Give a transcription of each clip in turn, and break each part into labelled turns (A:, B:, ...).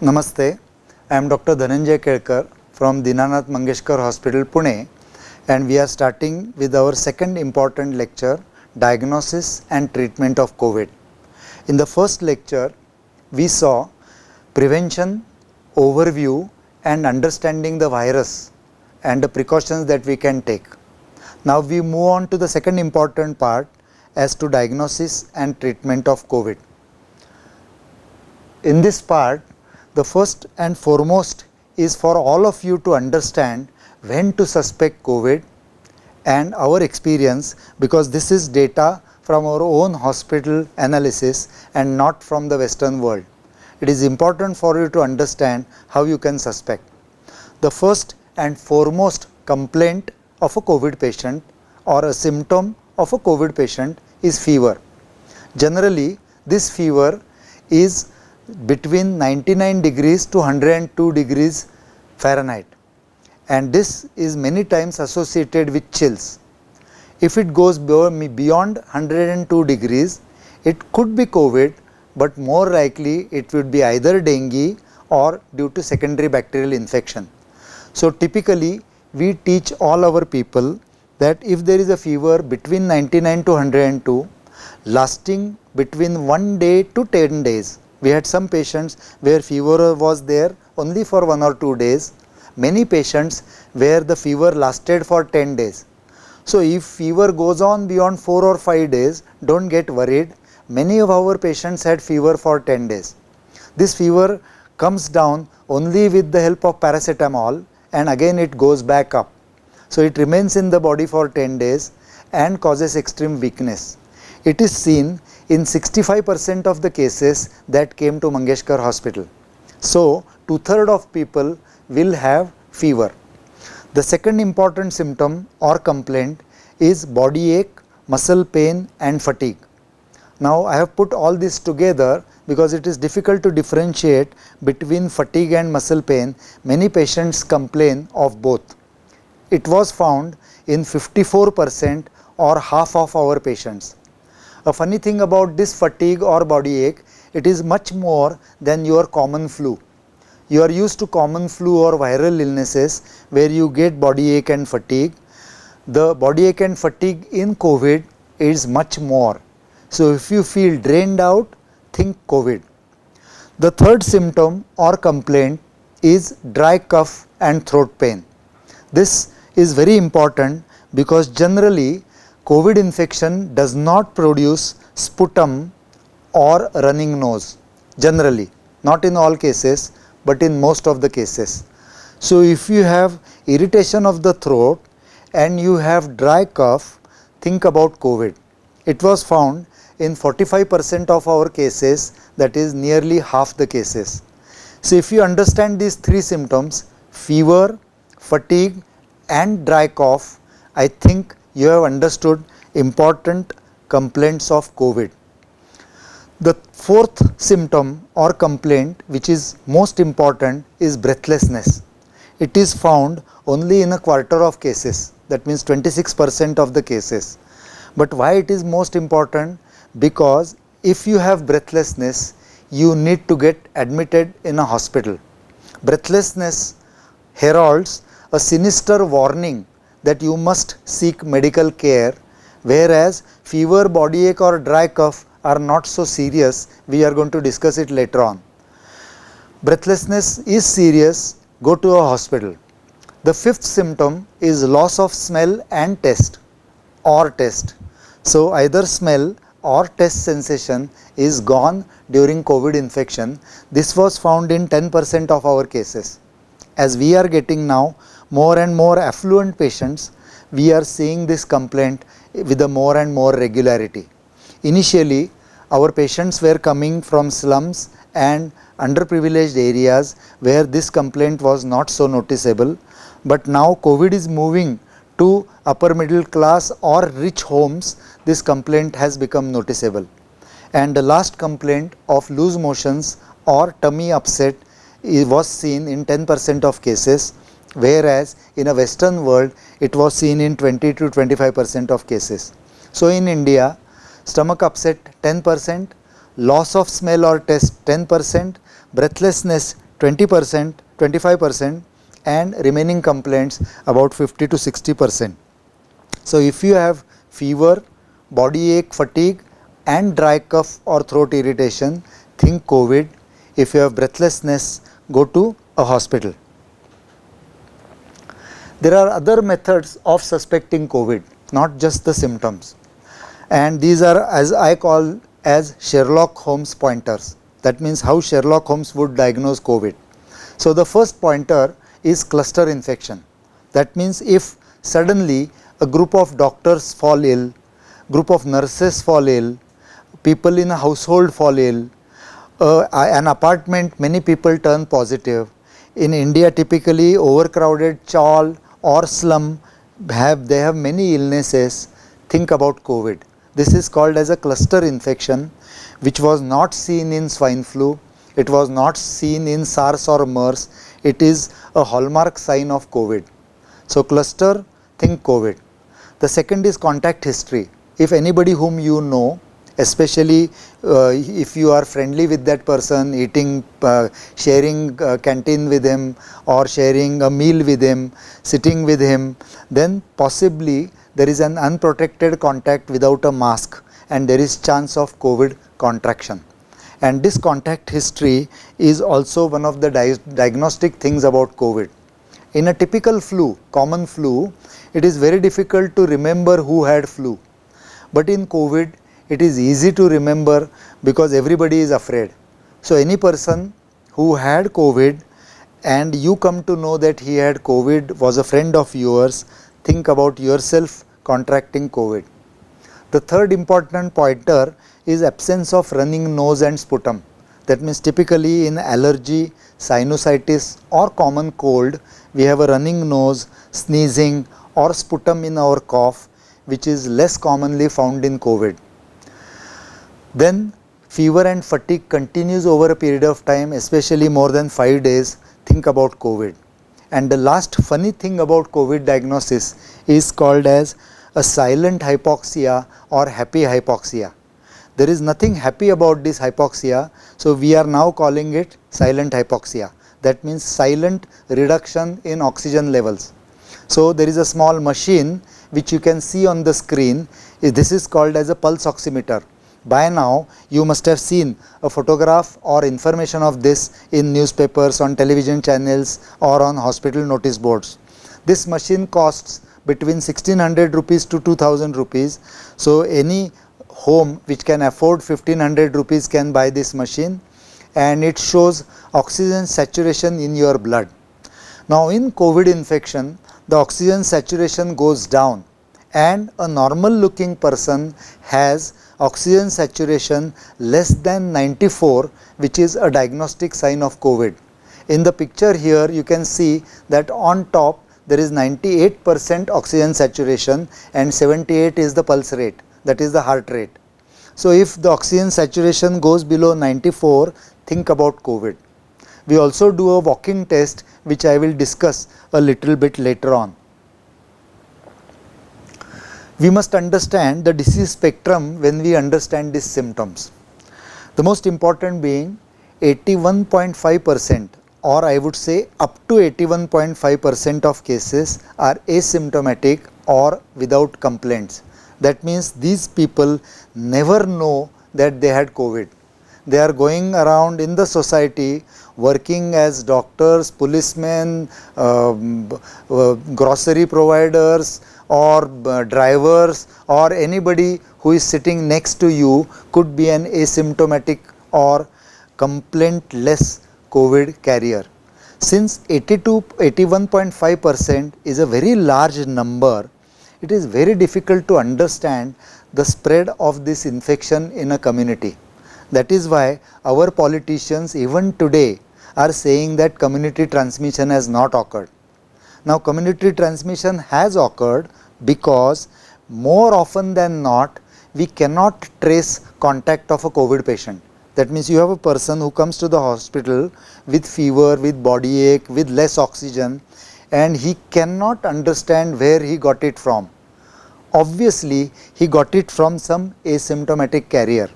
A: Namaste, I am Dr. Dhananjay Kelkar from Dinanath Mangeshkar Hospital, Pune, and we are starting with our second important lecture, Diagnosis and Treatment of COVID. In the first lecture, we saw prevention, overview and understanding the virus and the precautions that we can take. Now we move on to the second important part as to diagnosis and treatment of COVID. In this part, the first and foremost is for all of you to understand when to suspect COVID and our experience, because this is data from our own hospital analysis and not from the Western world. It is important for you to understand how you can suspect. The first and foremost complaint of a COVID patient or a symptom of a COVID patient is fever. Generally, this fever is between 99 degrees to 102 degrees Fahrenheit, and this is many times associated with chills. If it goes beyond 102 degrees, it could be COVID, but more likely it would be either dengue or due to secondary bacterial infection. So typically we teach all our people that if there is a fever between 99 to 102 lasting between 1 day to 10 days, we had some patients where fever was there only for 1 or 2 days, many patients where the fever lasted for 10 days. So if fever goes on beyond 4 or 5 days, don't get worried. Many of our patients had fever for 10 days. This fever comes down only with the help of paracetamol, and again it goes back up. So it remains in the body for 10 days and causes extreme weakness. It is seen in 65% of the cases that came to Mangeshkar Hospital. So 2/3 of people will have fever. The second important symptom or complaint is body ache, muscle pain and fatigue. Now I have put all this together because it is difficult to differentiate between fatigue and muscle pain. Many patients complain of both. It was found in 54% or half of our patients. A funny thing about this fatigue or body ache, it is much more than your common flu. You are used to common flu or viral illnesses where you get body ache and fatigue. The body ache and fatigue in COVID is much more. So if you feel drained out, think COVID. The third symptom or complaint is dry cough and throat pain. This is very important because generally COVID infection does not produce sputum or running nose, generally, not in all cases, but in most of the cases. So if you have irritation of the throat and you have dry cough, think about COVID. It was found in 45% of our cases, that is nearly half the cases. So if you understand these three symptoms, fever, fatigue and dry cough, I think you have understood important complaints of COVID. The fourth symptom or complaint, which is most important, is breathlessness. It is found only in a quarter of cases, that means 26% of the cases. But why it is most important? Because if you have breathlessness, you need to get admitted in a hospital. Breathlessness heralds a sinister warning that you must seek medical care, whereas fever, body ache or dry cough are not so serious. We are going to discuss it later on. Breathlessness is serious, go to a hospital. The fifth symptom is loss of smell and taste or taste. So either smell or taste sensation is gone during COVID infection. This was found in 10% of our cases. As we are getting now more and more affluent patients, we are seeing this complaint with a more and more regularity. Initially, our patients were coming from slums and underprivileged areas where this complaint was not so noticeable, but now COVID is moving to upper middle class or rich homes. This complaint has become noticeable. And the last complaint of loose motions or tummy upset was seen in 10% of cases, whereas in a Western world it was seen in 20 to 25% of cases. So in India, stomach upset 10%, loss of smell or taste 10%, breathlessness 20%, 25%, and remaining complaints about 50 to 60%. So if you have fever, body ache, fatigue and dry cough or throat irritation, think COVID. If you have breathlessness, go to a hospital. There are other methods of suspecting COVID, not just the symptoms. And these are, as I call, as Sherlock Holmes pointers. That means how Sherlock Holmes would diagnose COVID. So the first pointer is cluster infection. That means if suddenly a group of doctors fall ill, group of nurses fall ill, people in a household fall ill, an apartment, many people turn positive. In India, typically overcrowded chawl or slum they have many illnesses. Think about COVID. This is called as a cluster infection, which was not seen in swine flu. It was not seen in SARS or MERS. It is a hallmark sign of COVID. So cluster, think COVID. The second is contact history. If anybody whom you know, especially if you are friendly with that person, eating, sharing canteen with him or sharing a meal with him, sitting with him, then possibly there is an unprotected contact without a mask and there is chance of COVID contraction. And this contact history is also one of the diagnostic things about COVID. In a typical flu, common flu, it is very difficult to remember who had flu. But in COVID, it is easy to remember because everybody is afraid. So any person who had COVID and you come to know that he had COVID, was a friend of yours, think about yourself contracting COVID. The third important pointer is absence of running nose and sputum. That means typically in allergy, sinusitis or common cold, we have a running nose, sneezing or sputum in our cough, which is less commonly found in COVID. Then fever and fatigue continues over a period of time, especially more than 5 days, think about COVID. And the last funny thing about COVID diagnosis is called as a silent hypoxia or happy hypoxia. There is nothing happy about this hypoxia, so we are now calling it silent hypoxia. That means silent reduction in oxygen levels. So there is a small machine which you can see on the screen. This is called as a pulse oximeter. By now you must have seen a photograph or information of this in newspapers, on television channels or on hospital notice boards. This machine costs between 1600 rupees to 2000 rupees. So any home which can afford 1500 rupees can buy this machine, and it shows oxygen saturation in your blood. Now in COVID infection, the oxygen saturation goes down and a normal looking person has oxygen saturation less than 94, which is a diagnostic sign of COVID. In the picture here you can see that on top there is 98% oxygen saturation and 78 is the pulse rate, that is the heart rate. So if the oxygen saturation goes below 94, think about COVID. We also do a walking test which I will discuss a little bit later on. We must understand the disease spectrum when we understand these symptoms. The most important being 81.5%, or I would say up to 81.5% of cases are asymptomatic or without complaints. That means these people never know that they had COVID. They are going around in the society working as doctors, policemen, grocery providers or drivers, or anybody who is sitting next to you could be an asymptomatic or complaintless COVID carrier. Since 81.5% is a very large number, it is very difficult to understand the spread of this infection in a community. That is why our politicians even today are saying that community transmission has not occurred. Now community transmission has occurred because more often than not we cannot trace contact of a COVID patient. That means you have a person who comes to the hospital with fever, with body ache, with less oxygen, and he cannot understand where he got it from. Obviously he got it from some asymptomatic carrier,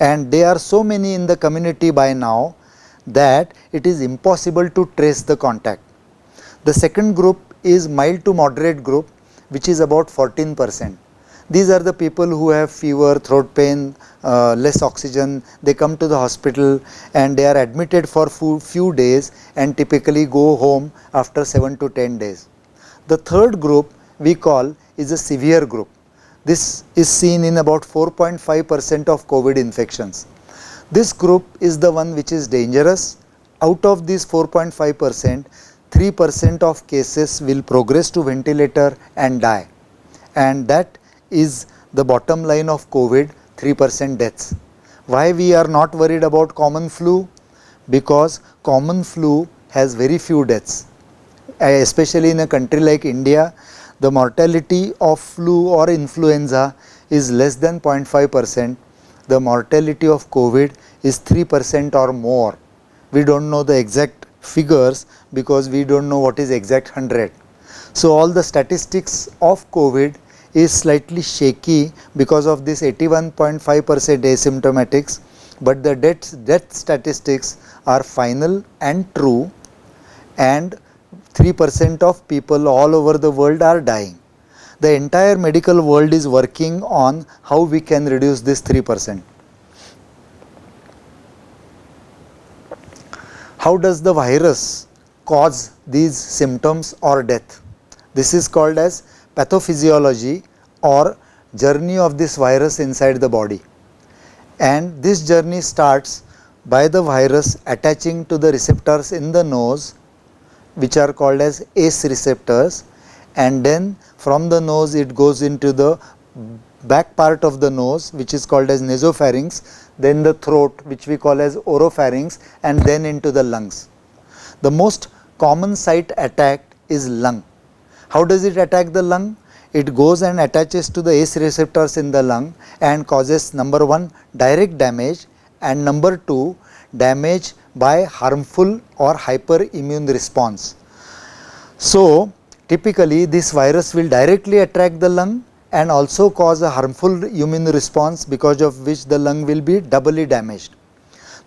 A: and there are so many in the community by now that it is impossible to trace the contact. The second group is mild to moderate group, which is about 14%. These are the people who have fever, throat pain, less oxygen. They come to the hospital and they are admitted for few days and typically go home after 7 to 10 days. The third group we call is a severe group. This is seen in about 4.5% of COVID infections. This group is the one which is dangerous. Out of these 4.5%, 3% of cases will progress to ventilator and die, and that is the bottom line of COVID, 3% deaths. Why we are not worried about common flu? Because common flu has very few deaths. Especially in a country like India, the mortality of flu or influenza is less than 0.5%. The mortality of COVID is 3% or more. We don't know the exact figures because we don't know what is exact 100. So all the statistics of COVID is slightly shaky because of this 81.5% asymptomatics, but the death statistics are final and true, and 3% of people all over the world are dying. The entire medical world is working on how we can reduce this 3%. How does the virus cause these symptoms or death? This is called as pathophysiology or journey of this virus inside the body. And this journey starts by the virus attaching to the receptors in the nose, which are called as ACE receptors, and then from the nose it goes into the back part of the nose, which is called as nasopharynx, then the throat, which we call as oropharynx, and then into the lungs. The most common site attacked is lung. How does it attack the lung? It goes and attaches to the ACE receptors in the lung and causes number 1 direct damage, and number 2 damage by harmful or hyperimmune response. So typically this virus will directly attack the lung and also cause a harmful immune response, because of which the lung will be doubly damaged.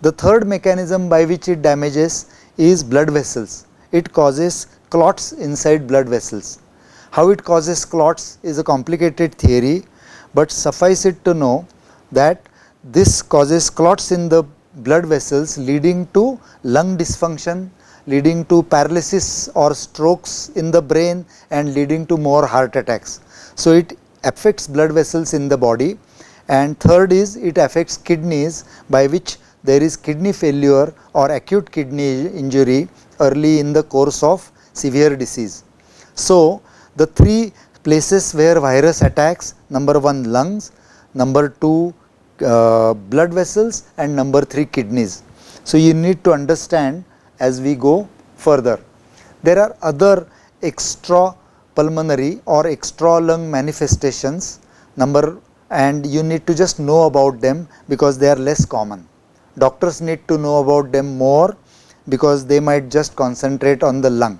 A: The third mechanism by which it damages is blood vessels. It causes clots inside blood vessels. How it causes clots is a complicated theory, but suffice it to know that this causes clots in the blood vessels, leading to lung dysfunction, leading to paralysis or strokes in the brain, and leading to more heart attacks. So it affects blood vessels in the body. And third is it affects kidneys, by which there is kidney failure or acute kidney injury early in the course of severe disease. So the three places where virus attacks: number 1 lungs, number 2 blood vessels, and number 3 kidneys. So you need to understand as we go further. There are other extra pulmonary or extra lung manifestations, and you need to just know about them because they are less common. Doctors need to know about them more because they might just concentrate on the lung.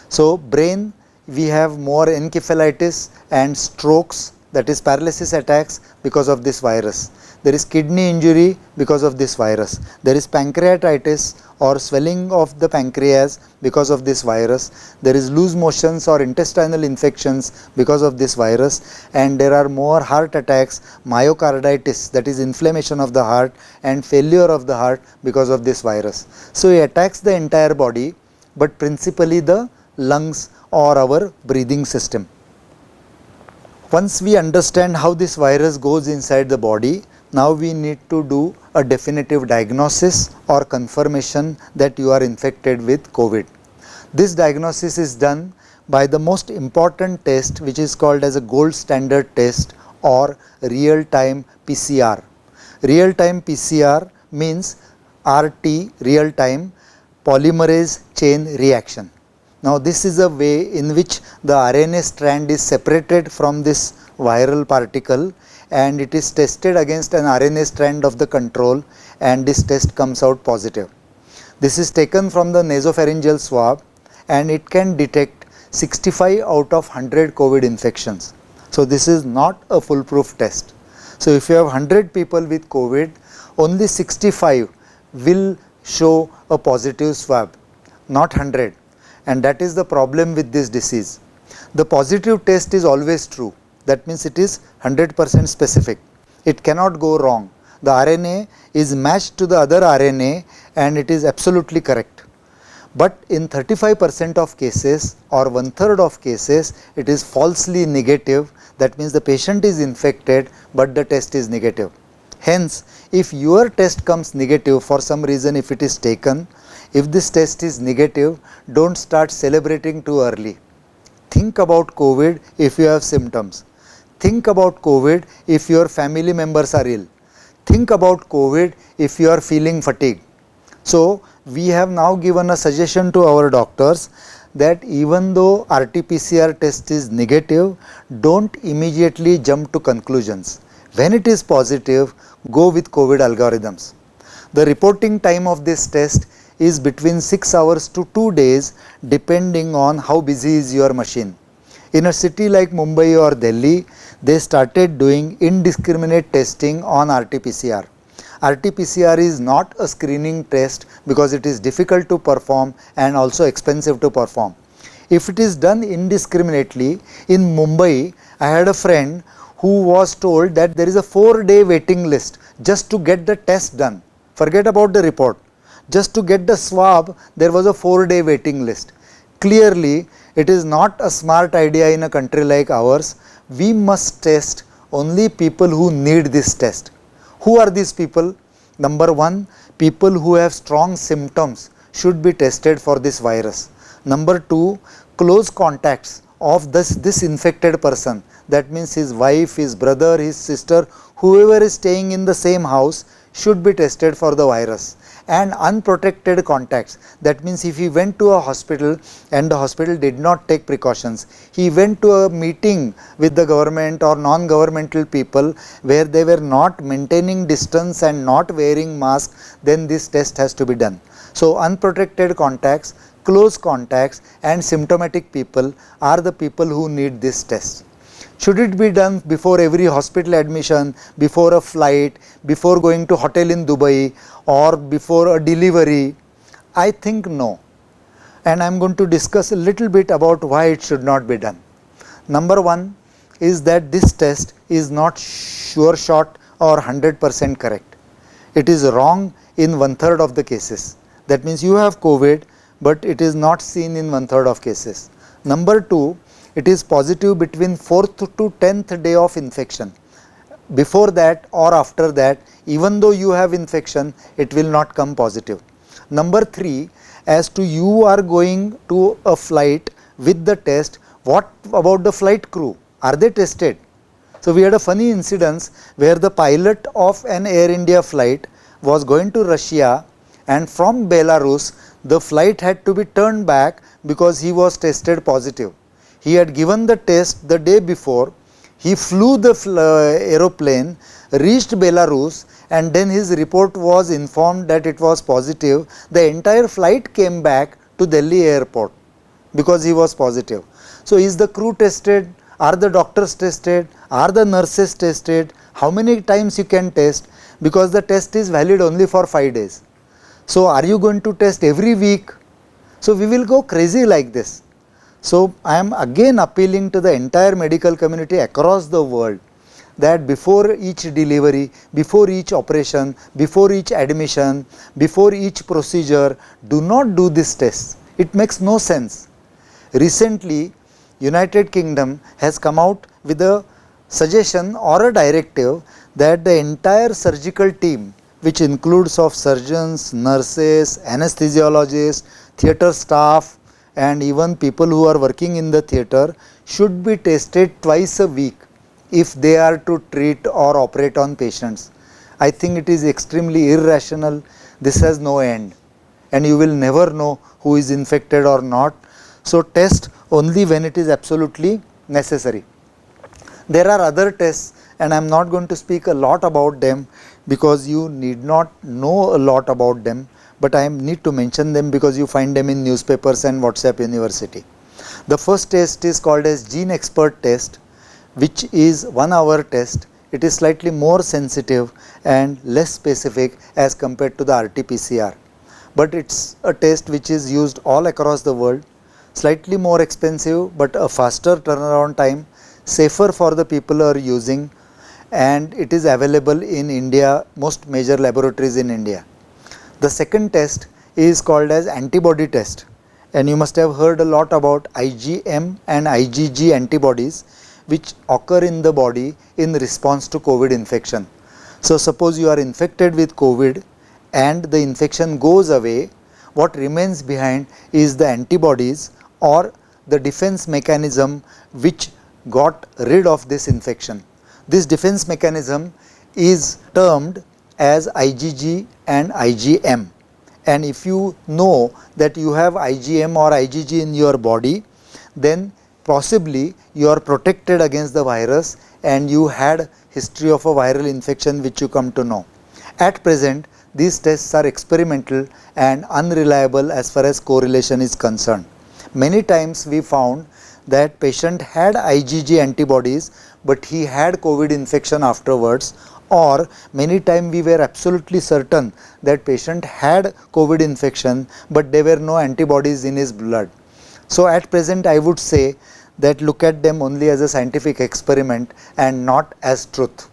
A: So brain, we have more encephalitis and strokes, that is paralysis attacks, because of this virus. There is kidney injury because of this virus. There is pancreatitis or swelling of the pancreas because of this virus. There is loose motions or intestinal infections because of this virus, and there are more heart attacks, myocarditis, that is inflammation of the heart, and failure of the heart because of this virus. So it attacks the entire body, but principally the lungs or our breathing system. Once we understand how this virus goes inside the body, now we need to do a definitive diagnosis or confirmation that you are infected with COVID. This diagnosis is done by the most important test, which is called as a gold standard test or real-time PCR. Real-time PCR means RT, real-time polymerase chain reaction. Now this is a way in which the RNA strand is separated from this viral particle, and it is tested against an RNA strand of the control, and this test comes out positive. This is taken from the nasopharyngeal swab, and it can detect 65 out of 100 COVID infections. So this is not a foolproof test. So if you have 100 people with COVID, only 65 will show a positive swab, not 100, and that is the problem with this disease. The positive test is always true, that means it is 100% specific, it cannot go wrong. The RNA is matched to the other RNA and it is absolutely correct. But in 35% of cases or 1/3 of cases, it is falsely negative, that means the patient is infected but the test is negative. Hence, if your test comes negative for some reason, if it is taken, if this test is negative, do not start celebrating too early. Think about COVID if you have symptoms. Think about COVID if your family members are ill. Think about COVID if you are feeling fatigue. So, we have now given a suggestion to our doctors that even though RT-PCR test is negative, do not immediately jump to conclusions. When it is positive, go with COVID algorithms. The reporting time of this test is between 6 hours to 2 days depending on how busy is your machine. In a city like Mumbai or Delhi, they started doing indiscriminate testing on RT-PCR. RT-PCR is not a screening test because it is difficult to perform and also expensive to perform. If it is done indiscriminately, in Mumbai, I had a friend who was told that there is a 4-day waiting list just to get the test done. Forget about the report. Just to get the swab, there was a 4-day waiting list. Clearly, it is not a smart idea in a country like ours. We must test only people who need this test. Who are these people? Number one, people who have strong symptoms should be tested for this virus. Number two, close contacts of this infected person, that means his wife, his brother, his sister, whoever is staying in the same house should be tested for the virus. And unprotected contacts, that means if he went to a hospital and the hospital did not take precautions, he went to a meeting with the government or non-governmental people where they were not maintaining distance and not wearing masks, then this test has to be done. So, unprotected contacts, close contacts and symptomatic people are the people who need this test. Should it be done before every hospital admission, before a flight, before going to hotel in Dubai or before a delivery? I think no. And I am going to discuss a little bit about why it should not be done. Number one is that this test is not sure shot or 100% correct. It is wrong in 1/3 of the cases. That means you have COVID, but it is not seen in 1/3 of cases. Number two, it is positive between 4th to 10th day of infection. Before that or after that, even though you have infection, it will not come positive. Number three, as to you are going to a flight with the test, what about the flight crew? Are they tested? So, we had a funny incident where the pilot of an Air India flight was going to Russia, and from Belarus the flight had to be turned back because he was tested positive. He had given the test the day before, he flew the aeroplane, reached Belarus, and then his report was informed that it was positive. The entire flight came back to Delhi airport because he was positive. So, is the crew tested? Are the doctors tested? Are the nurses tested? How many times you can test? Because the test is valid only for 5 days. So, are you going to test every week? So, we will go crazy like this. So, I am again appealing to the entire medical community across the world that before each delivery, before each operation, before each admission, before each procedure, do not do this test. It makes no sense. Recently, United Kingdom has come out with a suggestion or a directive that the entire surgical team, which includes of surgeons, nurses, anesthesiologists, theatre staff, and even people who are working in the theatre, should be tested twice a week if they are to treat or operate on patients. I think it is extremely irrational. This has no end and you will never know who is infected or not. So, test only when it is absolutely necessary. There are other tests and I am not going to speak a lot about them because you need not know a lot about them, but I need to mention them because you find them in newspapers and WhatsApp University. The first test is called as Gene Expert test, which is 1 hour test. It is slightly more sensitive and less specific as compared to the RT-PCR. but it's a test which is used all across the world, slightly more expensive but a faster turnaround time, safer for the people who are using, and it is available in India, most major laboratories in India. The second test is called as antibody test, and you must have heard a lot about IgM and IgG antibodies which occur in the body in response to COVID infection. So suppose you are infected with COVID and the infection goes away, what remains behind is the antibodies or the defense mechanism which got rid of this infection. This defense mechanism is termed as IgG and IgM, and if you know that you have IgM or IgG in your body, then possibly you are protected against the virus and you had history of a viral infection which you come to know. At present, these tests are experimental and unreliable as far as correlation is concerned. Many times we found that patient had IgG antibodies but he had COVID infection afterwards, or many times we were absolutely certain that patient had COVID infection but there were no antibodies in his blood. So at present I would say that look at them only as a scientific experiment and not as truth.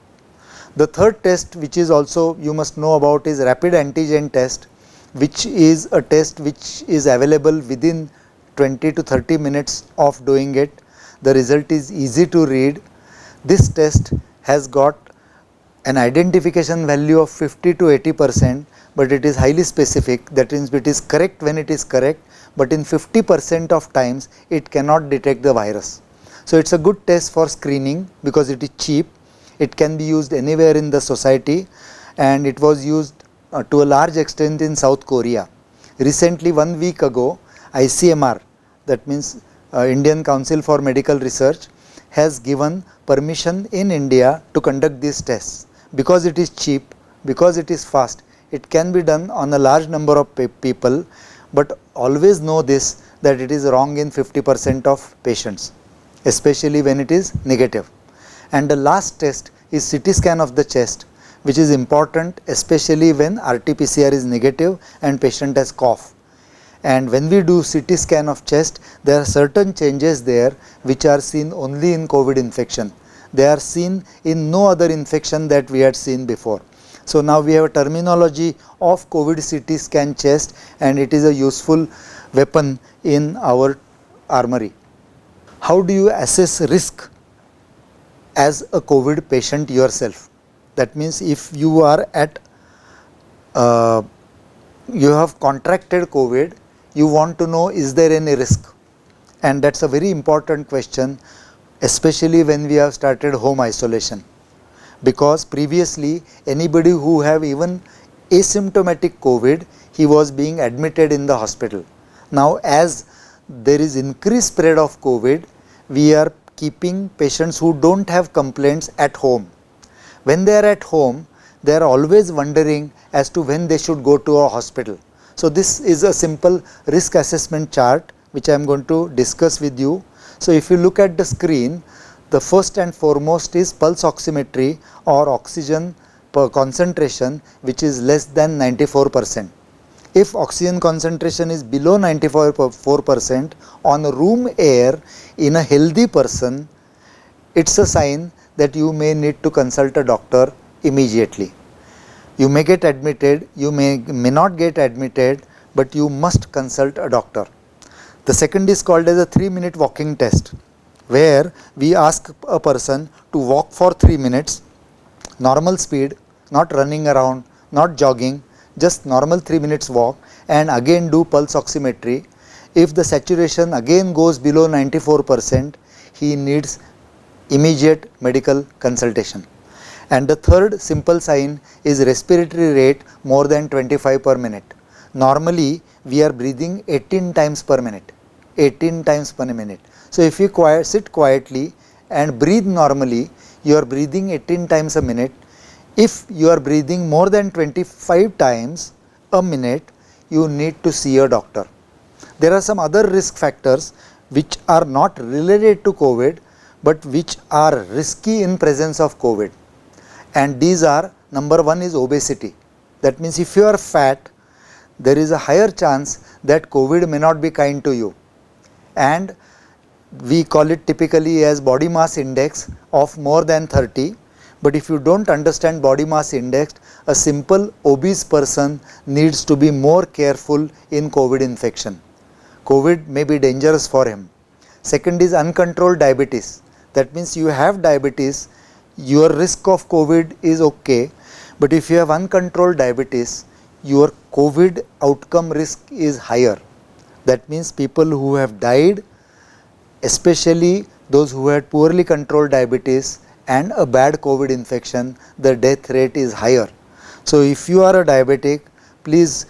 A: The third test which is also you must know about is rapid antigen test, which is a test which is available within 20 to 30 minutes of doing it. The result is easy to read. This test has got an identification value of 50 to 80%, but it is highly specific. That means it is correct when it is correct, but in 50% of times it cannot detect the virus. So it's a good test for screening because it is cheap. It can be used anywhere in the society, and it was used to a large extent in South Korea. Recently, 1 week ago, ICMR, that means Indian Council for Medical Research, has given permission in India to conduct these tests. Because it is cheap, because it is fast, it can be done on a large number of people, but always know this, that it is wrong in 50% of patients, especially when it is negative. And the last test is CT scan of the chest, which is important especially when RT-PCR is negative and patient has cough. And when we do CT scan of chest, there are certain changes there which are seen only in COVID infection. They are seen in no other infection that we had seen before. So now we have a terminology of COVID CT scan chest, and it is a useful weapon in our armory. How do you assess risk as a COVID patient yourself? That means if you are at, you have contracted COVID, you want to know is there any risk, and that's a very important question, especially when we have started home isolation, because previously anybody who have even asymptomatic COVID, he was being admitted in the hospital. Now as there is increased spread of COVID, we are keeping patients who don't have complaints at home. When they are at home, they are always wondering as to when they should go to a hospital. So this is a simple risk assessment chart which I am going to discuss with you. So if you look at the screen, the first and foremost is pulse oximetry or oxygen per concentration, which is less than 94%. If oxygen concentration is below 94% on room air in a healthy person, it's a sign that you may need to consult a doctor immediately. You may get admitted, you may not get admitted, but you must consult a doctor. The second is called as a 3-minute walking test, where we ask a person to walk for 3 minutes, normal speed, not running around, not jogging, just normal 3 minutes walk, and again do pulse oximetry. If the saturation again goes below 94%, he needs immediate medical consultation. And the third simple sign is respiratory rate more than 25 per minute. Normally we are breathing 18 times per minute, 18 times per minute. So if you sit quietly and breathe normally, you are breathing 18 times a minute. If you are breathing more than 25 times a minute, you need to see a doctor. There are some other risk factors which are not related to COVID, but which are risky in presence of COVID. And these are, number one is obesity. That means if you are fat, there is a higher chance that COVID may not be kind to you. And we call it typically as body mass index of more than 30. But if you don't understand body mass index, a simple obese person needs to be more careful in COVID infection. COVID may be dangerous for him. Second is uncontrolled diabetes. That means you have diabetes, your risk of COVID is okay, but if you have uncontrolled diabetes, your COVID outcome risk is higher. That means people who have died, especially those who had poorly controlled diabetes and a bad COVID infection, the death rate is higher. So if you are a diabetic, please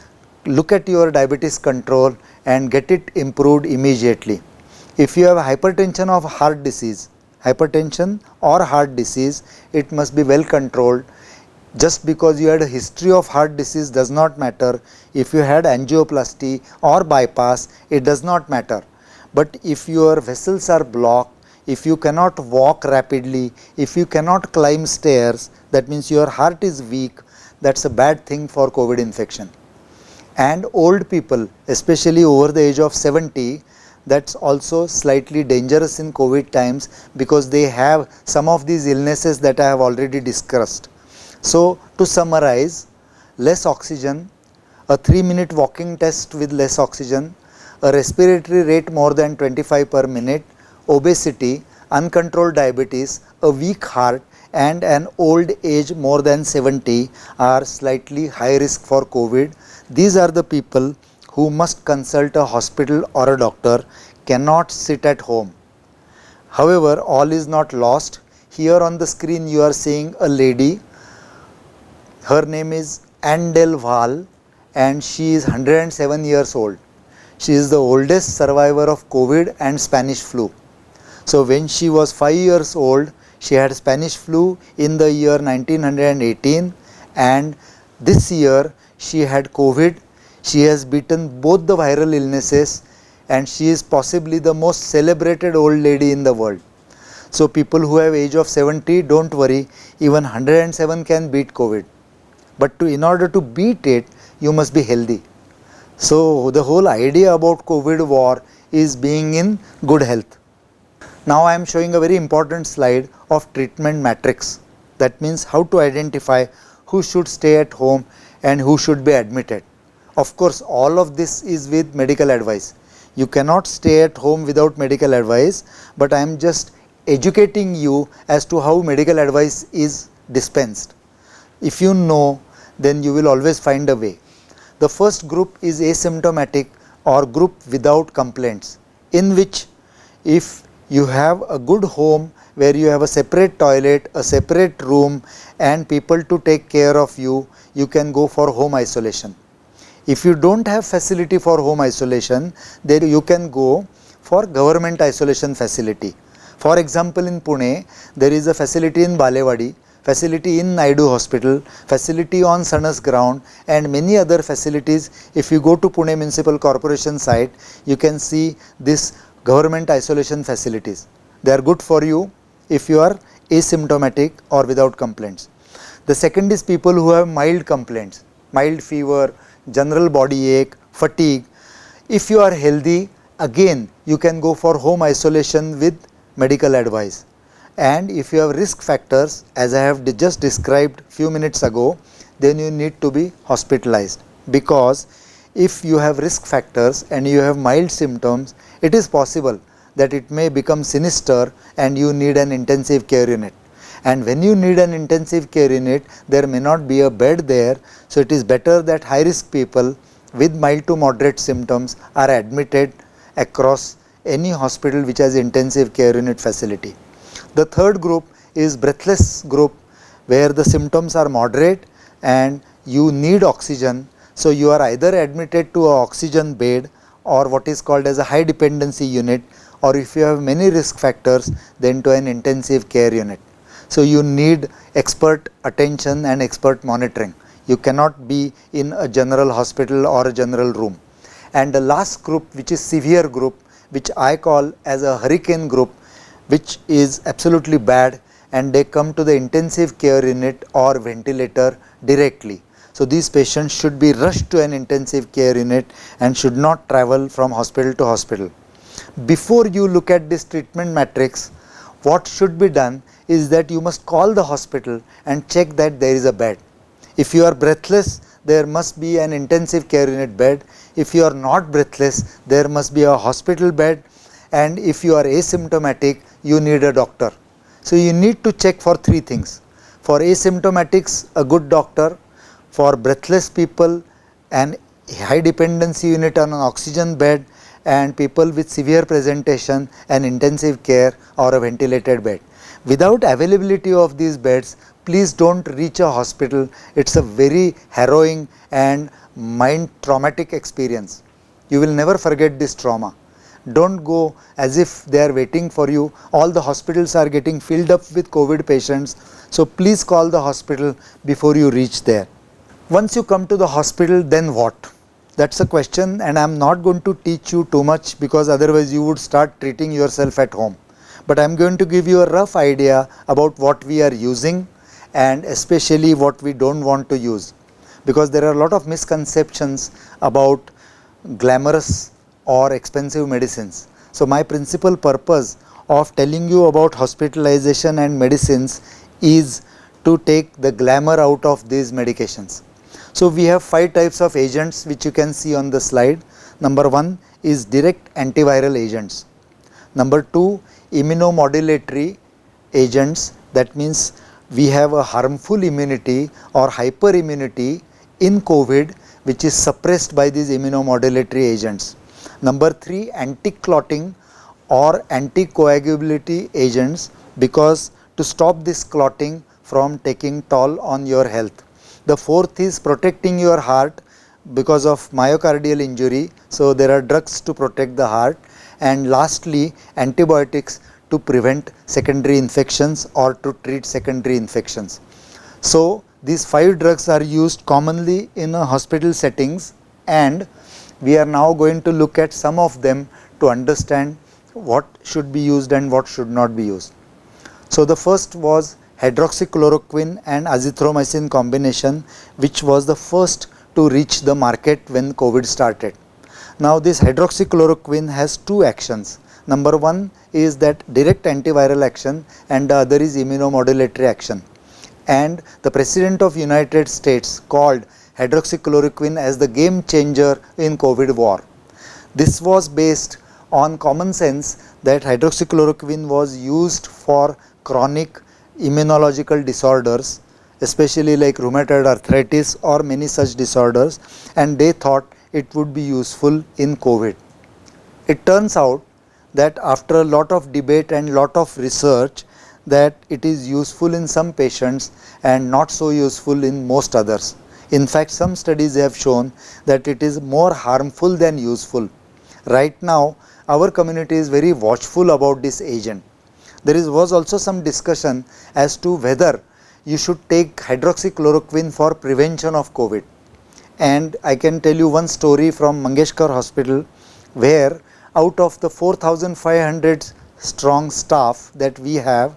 A: look at your diabetes control and get it improved immediately. If you have hypertension or heart disease, it must be well controlled. Just because you had a history of heart disease does not matter. If you had angioplasty or bypass, it does not matter. But if your vessels are blocked, if you cannot walk rapidly, if you cannot climb stairs, that means your heart is weak, that's a bad thing for COVID infection. And old people, especially over the age of 70, that's also slightly dangerous in COVID times because they have some of these illnesses that I have already discussed. So to summarize, less oxygen, a 3-minute walking test with less oxygen, a respiratory rate more than 25 per minute, obesity, uncontrolled diabetes, a weak heart and an old age more than 70 are slightly high risk for COVID. These are the people who must consult a hospital or a doctor, cannot sit at home. However, all is not lost. Here on the screen you are seeing a lady. Her name is Andel Val and she is 107 years old. She is the oldest survivor of COVID and Spanish flu. So when she was 5 years old, she had Spanish flu in the year 1918 and this year she had COVID. She has beaten both the viral illnesses and she is possibly the most celebrated old lady in the world. So people who have age of 70, don't worry, even 107 can beat COVID. But in order to beat it, you must be healthy. So the whole idea about COVID war is being in good health. Now I am showing a very important slide of treatment matrix. That means how to identify who should stay at home and who should be admitted. Of course, all of this is with medical advice. You cannot stay at home without medical advice, but I am just educating you as to how medical advice is dispensed. If you know, then you will always find a way. The first group is asymptomatic or group without complaints, in which if you have a good home where you have a separate toilet, a separate room and people to take care of you, you can go for home isolation. If you don't have facility for home isolation, then you can go for government isolation facility. For example, in Pune, there is a facility in Balewadi, facility in Naidu Hospital, facility on Sanas ground and many other facilities. If you go to Pune Municipal Corporation site, you can see this government isolation facilities. They are good for you if you are asymptomatic or without complaints. The second is people who have mild complaints, mild fever, general body ache, fatigue. If you are healthy, again you can go for home isolation with medical advice. And if you have risk factors, as I have just described few minutes ago, then you need to be hospitalized, because if you have risk factors and you have mild symptoms, it is possible that it may become sinister and you need an intensive care unit. And when you need an intensive care unit, there may not be a bed there. So it is better that high risk people with mild to moderate symptoms are admitted across any hospital which has intensive care unit facility. The third group is breathless group, where the symptoms are moderate and you need oxygen. So you are either admitted to an oxygen bed or what is called as a high dependency unit, or if you have many risk factors, then to an intensive care unit. So you need expert attention and expert monitoring. You cannot be in a general hospital or a general room. And the last group, which is severe group, which I call as a hurricane group, which is absolutely bad, and they come to the intensive care unit or ventilator directly. So these patients should be rushed to an intensive care unit and should not travel from hospital to hospital. Before you look at this treatment matrix, what should be done is that you must call the hospital and check that there is a bed. If you are breathless, there must be an intensive care unit bed. If you are not breathless, there must be a hospital bed, and if you are asymptomatic, you need a doctor. So you need to check for three things. For asymptomatics, a good doctor. For breathless people, an high dependency unit on an oxygen bed, and people with severe presentation, an intensive care or a ventilated bed. Without availability of these beds, please don't reach a hospital. It's a very harrowing and mind traumatic experience. You will never forget this trauma. Don't go as if they are waiting for you. All the hospitals are getting filled up with COVID patients. So please call the hospital before you reach there. Once you come to the hospital, then what? That's a question, and I am not going to teach you too much because otherwise you would start treating yourself at home. But I am going to give you a rough idea about what we are using and especially what we don't want to use, because there are a lot of misconceptions about glamorous or expensive medicines. So my principal purpose of telling you about hospitalization and medicines is to take the glamour out of these medications. So we have 5 types of agents which you can see on the slide. Number 1 is direct antiviral agents. Number 2, immunomodulatory agents. That means we have a harmful immunity or hyperimmunity in COVID which is suppressed by these immunomodulatory agents. Number 3, anti-clotting or anticoagulability agents, because to stop this clotting from taking toll on your health. The 4th is protecting your heart because of myocardial injury. So there are drugs to protect the heart. And lastly, antibiotics to prevent secondary infections or to treat secondary infections. So these 5 drugs are used commonly in a hospital settings, and we are now going to look at some of them to understand what should be used and what should not be used. So the first was hydroxychloroquine and azithromycin combination, which was the first to reach the market when COVID started. Now this hydroxychloroquine has 2 actions. Number 1 is that direct antiviral action and the other is immunomodulatory action. And the President of United States called hydroxychloroquine as the game changer in COVID war. This was based on common sense that hydroxychloroquine was used for chronic immunological disorders, especially like rheumatoid arthritis or many such disorders, and they thought it would be useful in COVID. It turns out that after a lot of debate and lot of research, that it is useful in some patients and not so useful in most others. In fact, some studies have shown that it is more harmful than useful. Right now, our community is very watchful about this agent. There was also some discussion as to whether you should take hydroxychloroquine for prevention of COVID. And I can tell you one story from Mangeshkar Hospital, where out of the 4,500 strong staff that we have,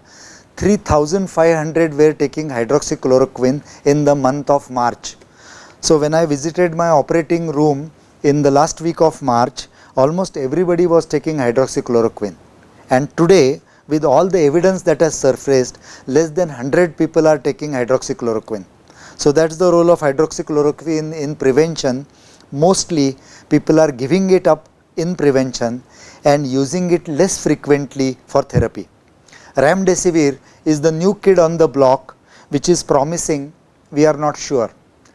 A: 3,500 were taking hydroxychloroquine in the month of March. So when I visited my operating room in the last week of March, almost everybody was taking hydroxychloroquine. And today, with all the evidence that has surfaced, less than 100 people are taking hydroxychloroquine. So that's the role of hydroxychloroquine in prevention. Mostly people are giving it up in prevention and using it less frequently for therapy. Remdesivir is the new kid on the block, which is promising. We are not sure,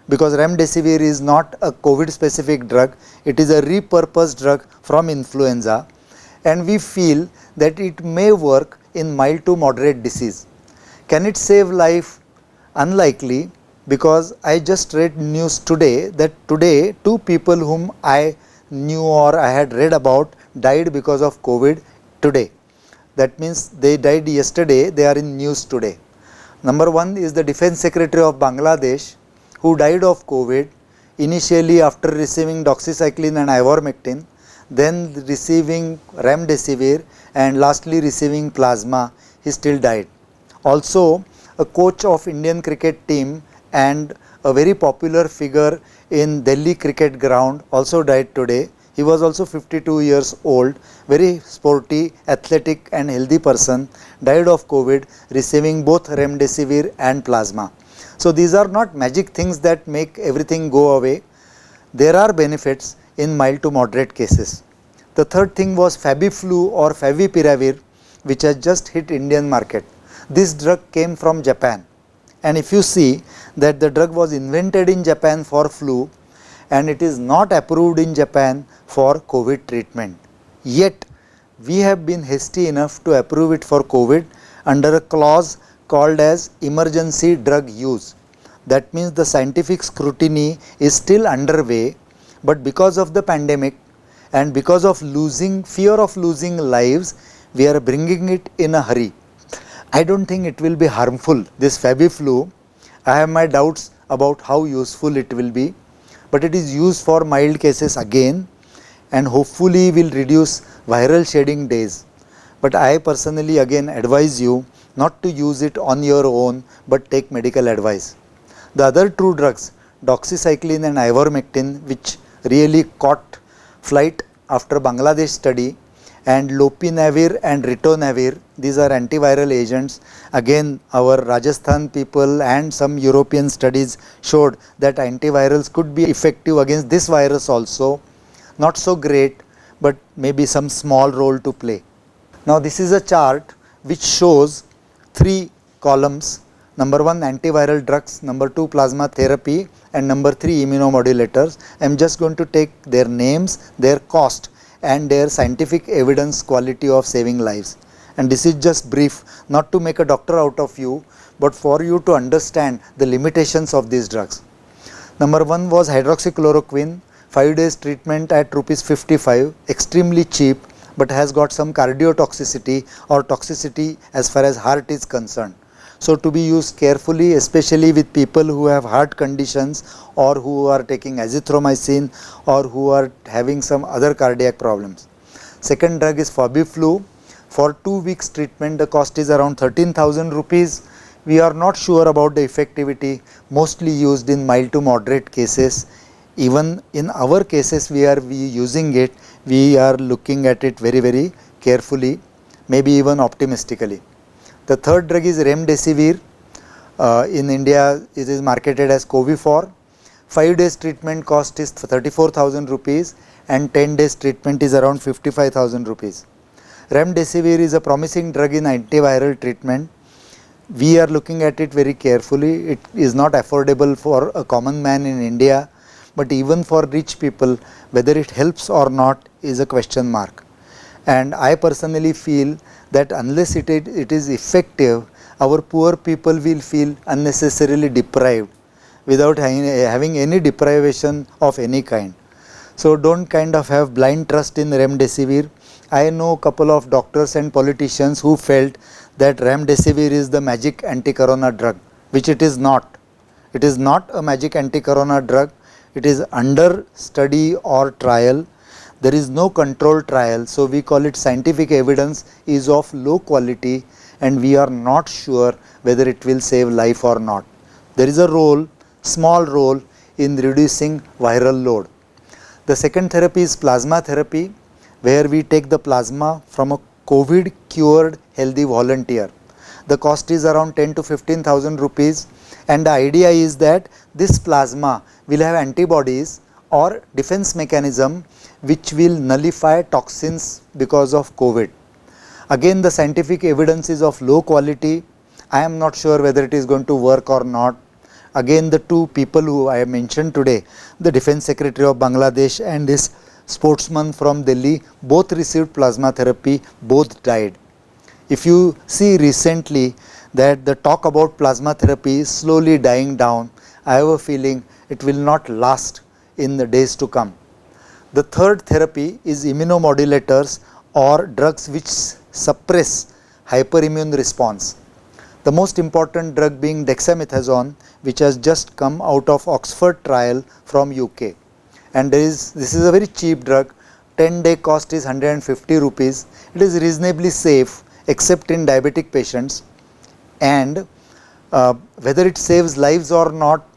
A: because remdesivir is not a COVID specific drug. It is a repurposed drug from influenza, and we feel that it may work in mild to moderate disease. Can it save life? Unlikely, because I just read news today that today 2 people whom I knew or I had read about died because of COVID today. That means they died yesterday, they are in news today. Number 1 is the Defense Secretary of Bangladesh, who died of COVID initially after receiving doxycycline and ivermectin, then receiving remdesivir, and lastly receiving plasma. He still died. Also, a coach of Indian cricket team and a very popular figure in Delhi cricket ground, also died today. He was also 52 years old, very sporty, athletic and healthy person, died of COVID, receiving both remdesivir and plasma. So these are not magic things that make everything go away. There are benefits in mild to moderate cases. The third thing was Fabiflu or Favipiravir, which has just hit Indian market. This drug came from Japan, and if you see that the drug was invented in Japan for flu and it is not approved in Japan for COVID treatment. Yet we have been hasty enough to approve it for COVID under a clause called as emergency drug use. That means the scientific scrutiny is still underway, but because of the pandemic and because of fear of losing lives, we are bringing it in a hurry. I don't think it will be harmful, this Fabiflu. I have my doubts about how useful it will be, but it is used for mild cases again and hopefully will reduce viral shedding days. But I personally again advise you not to use it on your own, but take medical advice. The other two drugs, doxycycline and ivermectin, which really caught flight after Bangladesh study, and lopinavir and ritonavir, these are antiviral agents. Again, our Rajasthan people and some European studies showed that antivirals could be effective against this virus also. Not so great, but maybe some small role to play. Now this is a chart which shows three columns: number 1 antiviral drugs, number 2 plasma therapy, and number 3 immunomodulators. I am just going to take their names, their cost and their scientific evidence quality of saving lives. And this is just brief, not to make a doctor out of you, but for you to understand the limitations of these drugs. Number 1 was hydroxychloroquine, 5 days treatment at rupees 55, extremely cheap, but has got some cardiotoxicity or toxicity as far as heart is concerned. So to be used carefully, especially with people who have heart conditions or who are taking azithromycin or who are having some other cardiac problems. Second drug is Fabiflu. For 2 weeks treatment, the cost is around 13,000 rupees. We are not sure about the effectivity, mostly used in mild to moderate cases. Even in our cases we are using it, we are looking at it very carefully, maybe even optimistically. The third drug is remdesivir. In India it is marketed as Covifor. 5 days treatment cost is 34,000 rupees and 10 days treatment is around 55,000 rupees. Remdesivir is a promising drug in antiviral treatment. We are looking at it very carefully. It is not affordable for a common man in India, but even for rich people, whether it helps or not is a question mark. And I personally feel that unless it is effective, our poor people will feel unnecessarily deprived without having any deprivation of any kind. So don't kind of have blind trust in remdesivir. I know a couple of doctors and politicians who felt that remdesivir is the magic anti-corona drug, which it is not. It is not a magic anti-corona drug. It is under study or trial. There is no control trial, so we call it scientific evidence is of low quality and we are not sure whether it will save life or not. There is a role, small role in reducing viral load. The second therapy is plasma therapy, where we take the plasma from a COVID cured healthy volunteer. The cost is around 10 to 15,000 rupees, and the idea is that this plasma will have antibodies or defense mechanism which will nullify toxins because of COVID. Again, the scientific evidence is of low quality. I am not sure whether it is going to work or not. Again, the two people who I have mentioned today, the Defense Secretary of Bangladesh and this sportsman from Delhi, both received plasma therapy, both died. If you see recently that the talk about plasma therapy is slowly dying down, I have a feeling it will not last in the days to come. The third therapy is immunomodulators or drugs which suppress hyperimmune response. The most important drug being dexamethasone, which has just come out of Oxford trial from UK. And this is a very cheap drug. 10-day cost is 150 rupees. It is reasonably safe except in diabetic patients, and whether it saves lives or not,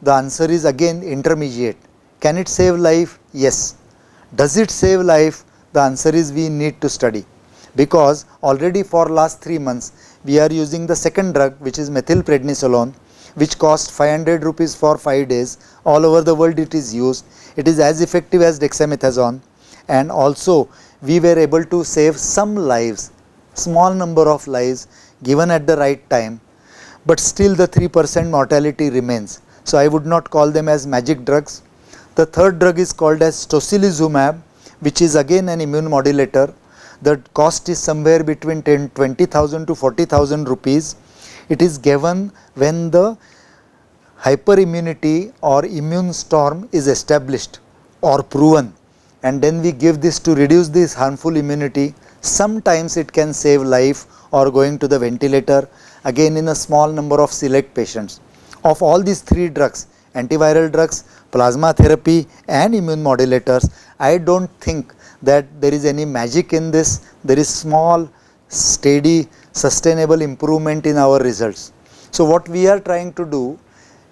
A: The answer is again intermediate. Can it save life? Yes. Does it save life? The answer is we need to study, because already for last 3 months we are using the second drug, which is methylprednisolone, which cost 500 rupees for 5 days. All over the world it is used. It is as effective as dexamethasone, and also we were able to save some lives, small number of lives given at the right time, but still the 3% mortality remains. So I would not call them as magic drugs. The third drug is called as tocilizumab, which is again an immune modulator. The cost is somewhere between 20,000 to 40,000 rupees. It is given when the hyperimmunity or immune storm is established or proven, and then we give this to reduce this harmful immunity. Sometimes it can save life or going to the ventilator, again in a small number of select patients. Of all these three drugs, antiviral drugs, plasma therapy and immune modulators, I don't think that there is any magic in this. There is small, steady, sustainable improvement in our results. So what we are trying to do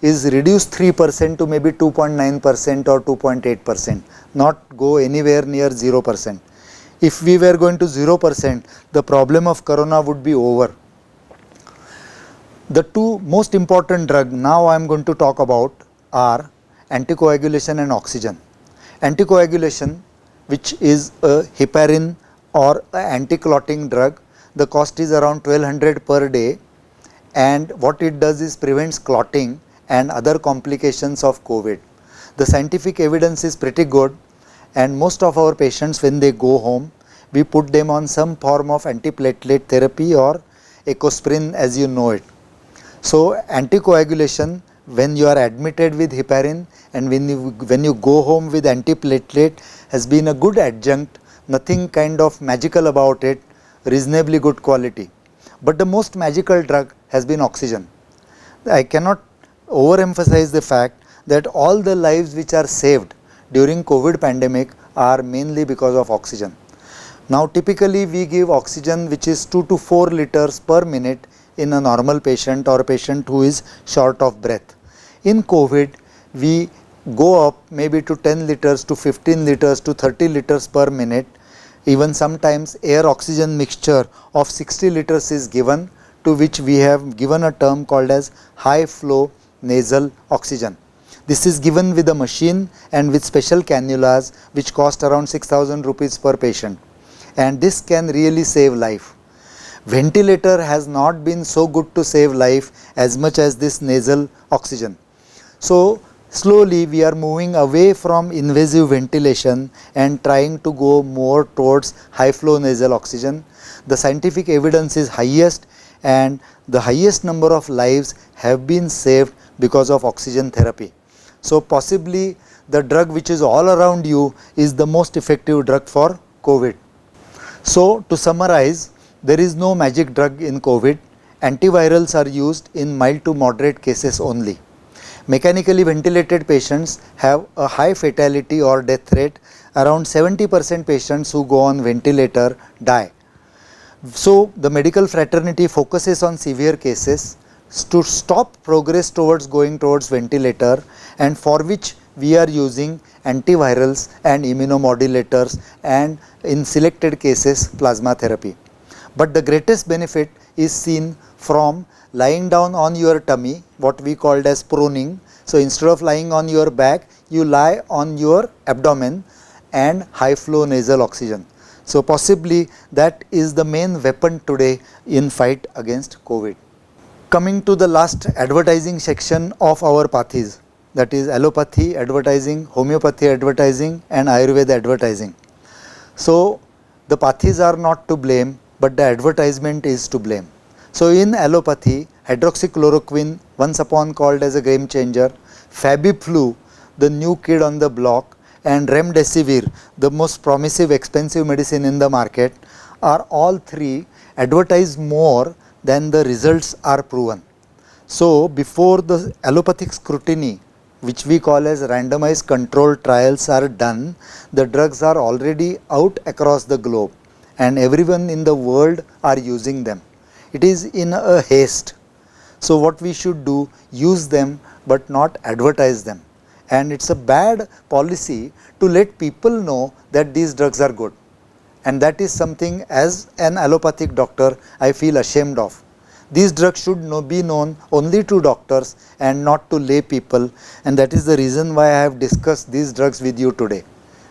A: is reduce 3% to maybe 2.9% or 2.8%, not go anywhere near 0%. If we were going to 0%, the problem of corona would be over. The two most important drugs now I am going to talk about are anticoagulation and oxygen. Anticoagulation, which is a heparin or anti-clotting drug, the cost is around 1200 per day, and what it does is prevents clotting and other complications of COVID. The scientific evidence is pretty good, and most of our patients, when they go home, we put them on some form of antiplatelet therapy or ecosprin, as you know it. So anticoagulation, when you are admitted with heparin and when you go home with antiplatelet, has been a good adjunct, nothing kind of magical about it, reasonably good quality. But the most magical drug has been oxygen. I cannot overemphasize the fact that all the lives which are saved during COVID pandemic are mainly because of oxygen. Now typically we give oxygen which is 2 to 4 liters per minute in a normal patient or a patient who is short of breath. In COVID, we go up maybe to 10 liters to 15 liters to 30 liters per minute. Even sometimes air oxygen mixture of 60 liters is given, to which we have given a term called as high flow nasal oxygen. This is given with a machine and with special cannulas which cost around 6,000 rupees per patient, and this can really save life. Ventilator has not been so good to save life as much as this nasal oxygen. So slowly we are moving away from invasive ventilation and trying to go more towards high flow nasal oxygen. The scientific evidence is highest, and the highest number of lives have been saved because of oxygen therapy. So possibly the drug which is all around you is the most effective drug for COVID. So to summarize, there is no magic drug in COVID. Antivirals are used in mild to moderate cases only. Mechanically ventilated patients have a high fatality or death rate. Around 70% patients who go on ventilator die. So the medical fraternity focuses on severe cases to stop progress towards going towards ventilator, and for which we are using antivirals and immunomodulators and in selected cases plasma therapy. But the greatest benefit is seen from lying down on your tummy, what we called as proning. So instead of lying on your back, you lie on your abdomen, and high flow nasal oxygen. So possibly that is the main weapon today in fight against COVID. Coming to the last advertising section of our pathis, that is allopathy advertising, homeopathy advertising and Ayurveda advertising. So the pathis are not to blame, but the advertisement is to blame. So in allopathy, hydroxychloroquine, once upon called as a game changer, Fabiflu, the new kid on the block, and Remdesivir, the most promising expensive medicine in the market, are all three advertised more than the results are proven. So before the allopathic scrutiny, which we call as randomized controlled trials, are done, the drugs are already out across the globe and everyone in the world are using them. It is in a haste. So what we should do, use them but not advertise them. And it's a bad policy to let people know that these drugs are good. And that is something, as an allopathic doctor, I feel ashamed of. These drugs should be known only to doctors and not to lay people, and that is the reason why I have discussed these drugs with you today,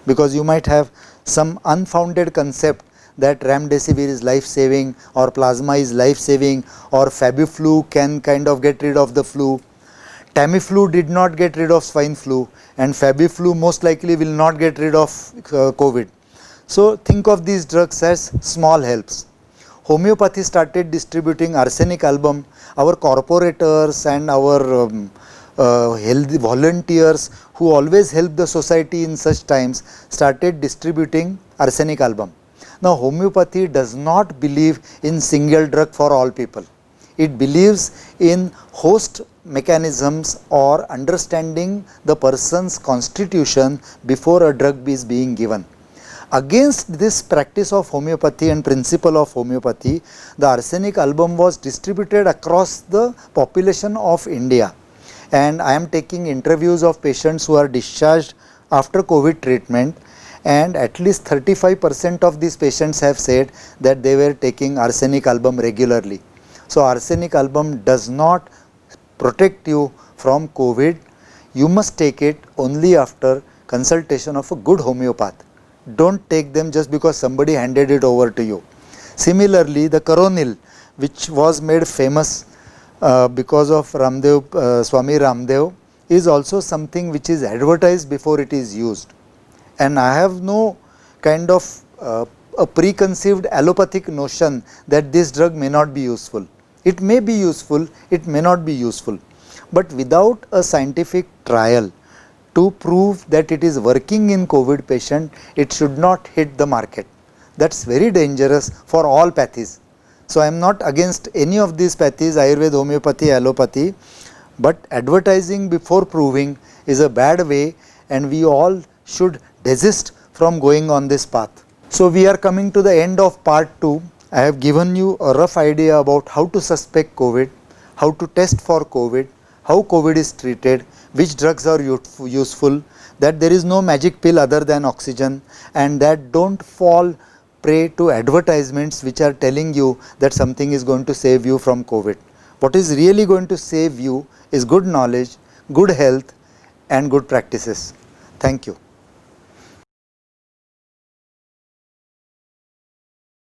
A: because you might have some unfounded concept that Remdesivir is life saving or plasma is life saving or Fabiflu can kind of get rid of the flu. Tamiflu did not get rid of swine flu, and Fabiflu most likely will not get rid of COVID. So think of these drugs as small helps. Homeopathy started distributing arsenic album. Our corporators and our healthy volunteers who always help the society in such times started distributing arsenic album. Now homeopathy does not believe in single drug for all people. It believes in host mechanisms or understanding the person's constitution before a drug is being given. Against this practice of homeopathy and principle of homeopathy, the arsenic album was distributed across the population of India. And I am taking interviews of patients who are discharged after COVID treatment, and at least 35% of these patients have said that they were taking arsenic album regularly. So arsenic album does not protect you from COVID. You must take it only after consultation of a good homeopath. Don't take them just because somebody handed it over to you. Similarly, the Coronil, which was made famous because of Ramdev, Swami Ramdev, is also something which is advertised before it is used. And I have no kind of a preconceived allopathic notion that this drug may not be useful. It may be useful, it may not be useful. But without a scientific trial to prove that it is working in COVID patient, it should not hit the market. That's very dangerous for all pathies. So I am not against any of these pathies, Ayurveda, homeopathy, allopathy, but advertising before proving is a bad way, and we all should desist from going on this path. So we are coming to the end of part 2. I have given you a rough idea about how to suspect COVID, how to test for COVID, how COVID is treated, which drugs are useful, that there is no magic pill other than oxygen, and that don't fall prey to advertisements which are telling you that something is going to save you from COVID. What is really going to save you is good knowledge, good health and good practices. Thank you.